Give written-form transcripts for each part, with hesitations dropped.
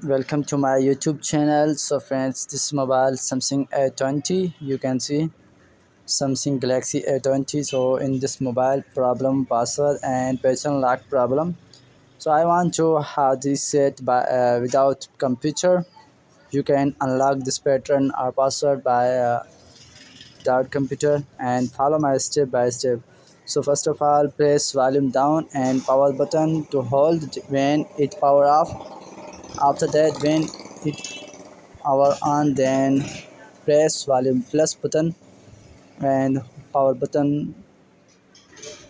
Welcome to my YouTube channel. So friends, this mobile Samsung A20, you can see Samsung Galaxy A20. So in this mobile problem password and person lock problem. So I want to have this set by without computer. You can unlock this pattern or password by without computer and follow my step by step. So first of all, press volume down and power button to hold when it power off. After that, when it power on, then press volume plus button and power button.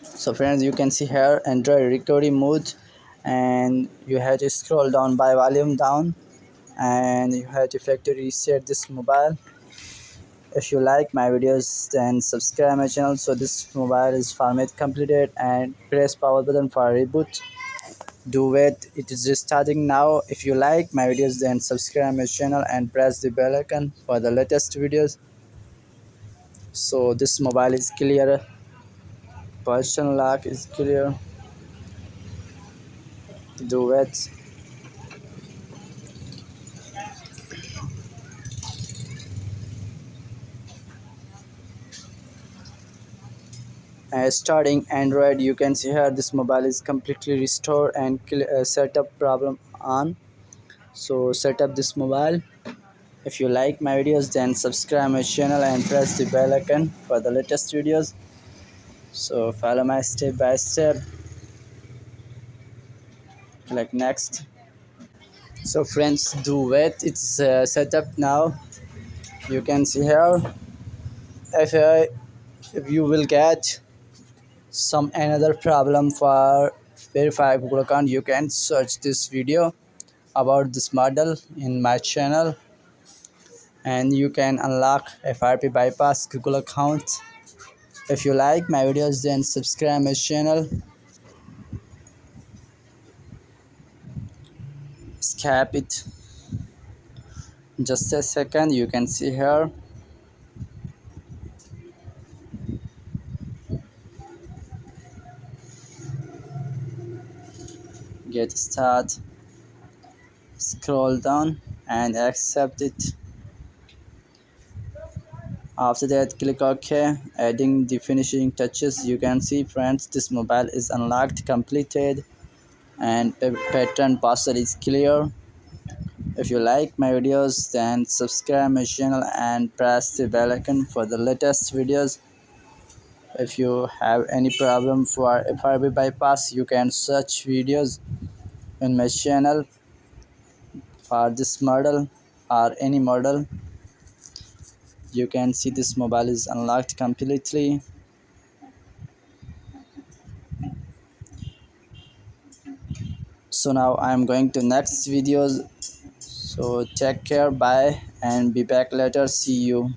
So friends, you can see here Android recovery mode, and you have to scroll down by volume down, and you have to factory reset this mobile. If you like my videos, then subscribe my channel. So this mobile is format completed, and press power button for reboot. Do wait, it is just starting now. If you like my videos, then subscribe my channel and press the bell icon for the latest videos. So this mobile is clear, person lock is clear. Do it. Starting Android, you can see here this mobile is completely restored and setup problem on. So set up this mobile. If you like my videos, then subscribe my channel and press the bell icon for the latest videos. So follow my step by step. Click next. So friends, do wait, it's set up now. You can see here. if, uh, if you will get some another problem for verify Google account, you can search this video about this model in my channel, and you can unlock FRP bypass Google account. If you like my videos, then subscribe my channel. Skip it just a second. You can see here. Get start, scroll down and accept it. After that, click OK. Adding the finishing touches. You can see friends, this mobile is unlocked, completed, and pattern password is clear. If you like my videos, then subscribe my channel and press the bell icon for the latest videos. If you have any problem for FRB bypass, you can search videos in my channel for this model or any model. You can see this mobile is unlocked completely. So now I am going to next videos. So take care, bye, and be back later. See you.